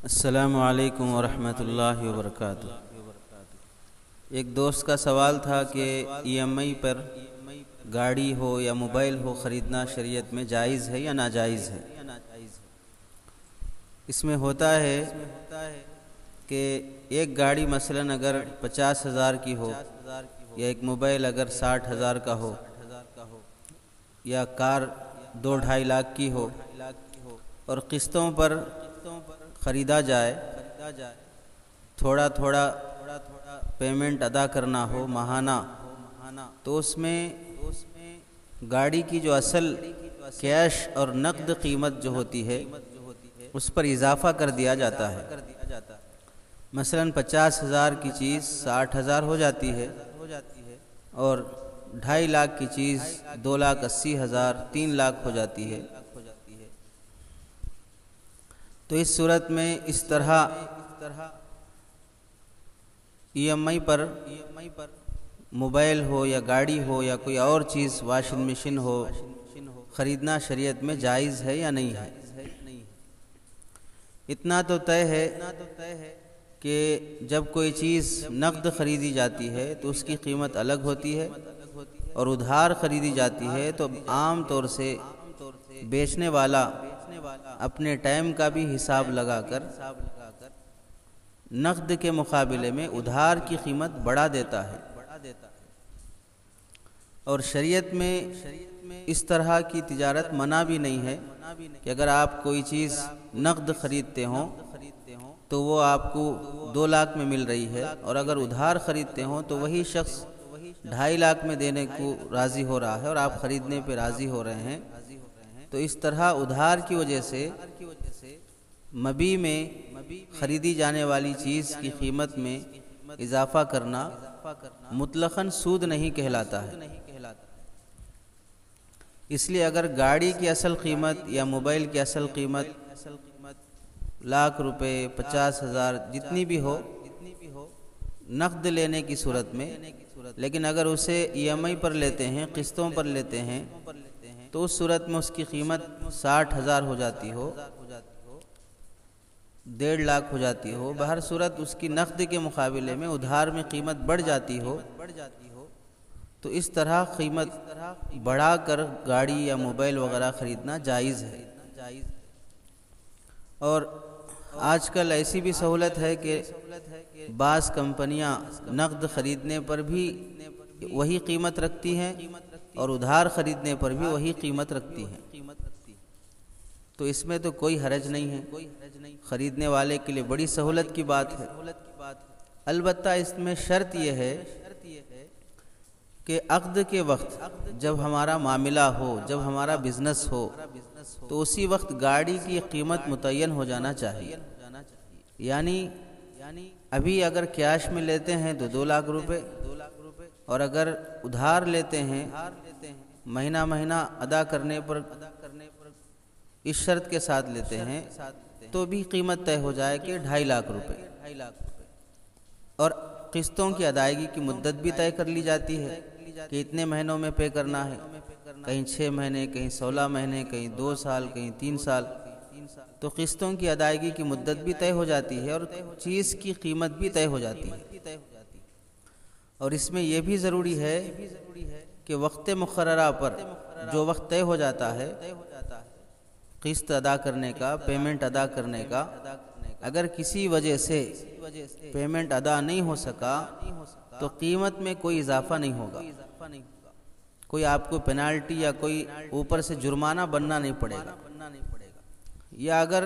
السلام علیکم ورحمۃ اللہ وبرکاتہ۔ ایک دوست کا سوال تھا کہ ای ایم آئی پر گاڑی ہو یا موبائل ہو خریدنا شریعت میں جائز ہے یا ناجائز ہے۔ اس میں ہوتا ہے کہ ایک گاڑی مثلاً اگر 50,000 کی ہو یا ایک موبائل اگر 60,000 کا ہو یا کار 2-2.5 لاکھ کی ہو اور قسطوں پر خریدا جائے، تھوڑا تھوڑا پیمنٹ ادا کرنا ہو ماہانہ، تو اس میں گاڑی کی جو اصل کیش اور نقد قیمت جو ہوتی ہے اس پر اضافہ کر دیا جاتا ہے۔ مثلاً 50,000 کی چیز 60,000 ہو جاتی ہے اور 2.5 لاکھ کی چیز 2,80,000 3 لاکھ ہو جاتی ہے۔ تو اس صورت میں اس طرح ای ایم آئی پر موبائل ہو یا گاڑی ہو یا کوئی اور چیز واشنگ مشین ہو خریدنا شریعت میں جائز ہے یا نہیں ہے۔ اتنا تو طے ہے کہ جب کوئی چیز نقد خریدی جاتی ہے تو اس کی قیمت الگ ہوتی ہے، اور ادھار خریدی جاتی ہے تو عام طور سے بیچنے والا اپنے ٹائم کا بھی حساب لگا کر نقد کے مقابلے میں ادھار کی قیمت بڑھا دیتا ہے۔ اور شریعت میں اس طرح کی تجارت منع بھی نہیں ہے کہ اگر آپ کوئی چیز نقد خریدتے ہوں تو وہ آپ کو 2 لاکھ میں مل رہی ہے، اور اگر ادھار خریدتے ہوں تو وہی شخص 2.5 لاکھ میں دینے کو راضی ہو رہا ہے اور آپ خریدنے پہ راضی ہو رہے ہیں۔ تو اس طرح ادھار کی وجہ سے مبیع میں خریدی جانے والی چیز کی قیمت میں اضافہ کرنا مطلقاً سود نہیں کہلاتا ہے۔ اس لیے اگر گاڑی کی اصل قیمت یا موبائل کی اصل قیمت لاکھ روپے 50,000 جتنی بھی ہو نقد لینے کی صورت میں، لیکن اگر اسے ای ایم آئی پر لیتے ہیں، قسطوں پر لیتے ہیں، تو اس صورت میں اس کی قیمت 60,000 ہو جاتی ہو، 1.5 لاکھ ہو جاتی ہو، بہر صورت اس کی نقد کے مقابلے میں ادھار میں قیمت بڑھ جاتی ہو، تو اس طرح قیمت بڑھا کر گاڑی یا موبائل وغیرہ خریدنا جائز ہے۔ اور آج کل ایسی بھی سہولت ہے کہ بعض کمپنیاں نقد خریدنے پر بھی وہی قیمت رکھتی ہیں اور ادھار خریدنے پر بھی وہی قیمت رکھتی ہیں، تو اس میں تو کوئی حرج نہیں ہے، خریدنے والے کے لیے بڑی سہولت کی بات ہے۔ البتہ اس میں شرط یہ ہے کہ عقد کے وقت جب ہمارا معاملہ ہو، جب ہمارا بزنس ہو، تو اسی وقت گاڑی کی قیمت متعین ہو جانا چاہیے۔ یعنی ابھی اگر کیش میں لیتے ہیں تو 2 لاکھ روپے، اور اگر ادھار لیتے ہیں مہینہ مہینہ ادا کرنے پر اس شرط کے ساتھ لیتے ہیں تو بھی قیمت طے ہو جائے کہ 2.5 لاکھ روپے، اور قسطوں کی ادائیگی کی مدت بھی طے کر لی جاتی ہے کہ اتنے مہینوں میں پے کرنا ہے، کہیں 6 مہینے، کہیں 16 مہینے، کہیں 2 سال، کہیں 3 سال، تو قسطوں کی ادائیگی کی مدت بھی طے ہو جاتی ہے اور چیز کی قیمت بھی طے ہو جاتی ہے۔ اور اس میں یہ بھی ضروری ہے کہ وقت مقررہ پر جو وقت طے ہو جاتا ہے قسط ادا کرنے کا، پیمنٹ ادا کرنے کا، اگر کسی وجہ سے پیمنٹ ادا نہیں ہو سکا تو قیمت میں کوئی اضافہ نہیں ہوگا، کوئی آپ کو پینالٹی یا کوئی اوپر سے جرمانہ بننا نہیں پڑے گا۔ یا اگر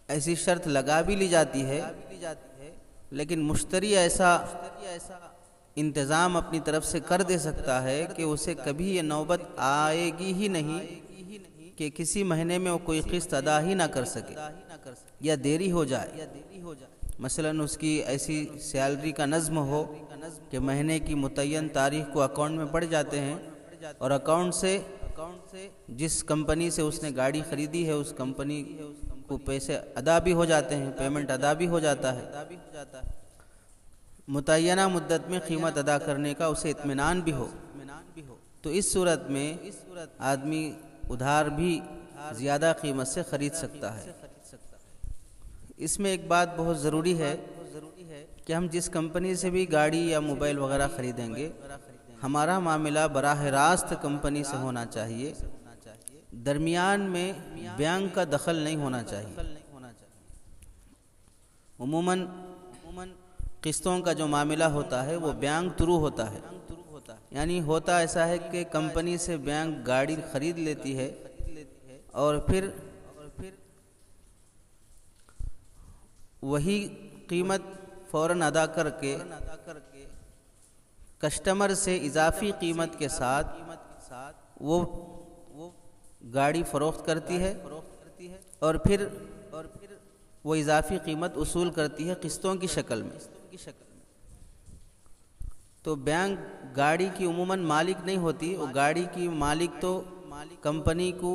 ایسی شرط لگا بھی لی جاتی ہے لیکن مشتری ایسا انتظام اپنی طرف سے کر دے سکتا ہے کہ اسے کبھی یہ نوبت آئے گی ہی نہیں کہ کسی مہینے میں وہ کوئی قسط ادا ہی نہ کر سکے یا دیری ہو جائے۔ مثلاً اس کی ایسی سیلری کا نظم ہو کہ مہینے کی متعین تاریخ کو اکاؤنٹ میں پڑ جاتے ہیں، اور اکاؤنٹ سے جس کمپنی سے اس نے گاڑی خریدی ہے اس کمپنی کو پیسے ادا بھی ہو جاتے ہیں، پیمنٹ ادا بھی ہو جاتا ہے، متعینہ مدت میں قیمت ادا کرنے کا اسے اطمینان بھی ہو، تو اس صورت میں آدمی ادھار بھی زیادہ قیمت سے خرید سکتا ہے۔ اس میں ایک بات بہت ضروری ہے کہ ہم جس کمپنی سے بھی گاڑی یا موبائل وغیرہ خریدیں گے، ہمارا معاملہ براہ راست کمپنی سے ہونا چاہیے، درمیان میں بینک کا دخل نہیں ہونا چاہیے۔ عموماً قسطوں کا جو معاملہ ہوتا ہے وہ بینک تھرو ہوتا ہے، یعنی ہوتا ایسا ہے کہ کمپنی سے بینک گاڑی خرید لیتی ہے اور پھر وہی قیمت فوراً ادا کر کے کسٹمر سے اضافی قیمت کے ساتھ وہ گاڑی فروخت کرتی ہے اور پھر وہ اضافی قیمت وصول کرتی ہے قسطوں کی شکل میں۔ تو بینک گاڑی کی عموماً مالک نہیں ہوتی، وہ گاڑی کی مالک تو کمپنی کو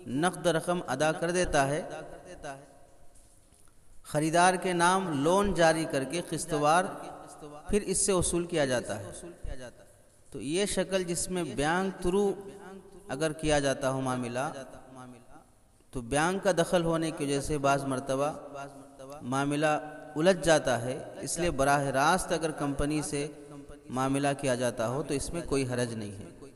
نقد رقم ادا کر دیتا ہے، خریدار کے نام لون جاری کر کے قسطوار پھر اس سے وصول کیا جاتا ہے۔ تو یہ شکل جس میں بینک تھرو اگر کیا جاتا ہو معاملہ، تو بینک کا دخل ہونے کی وجہ سے بعض مرتبہ معاملہ الجھ جاتا ہے، اس لیے براہ راست اگر کمپنی سے معاملہ کیا جاتا ہو تو اس میں کوئی حرج نہیں ہے۔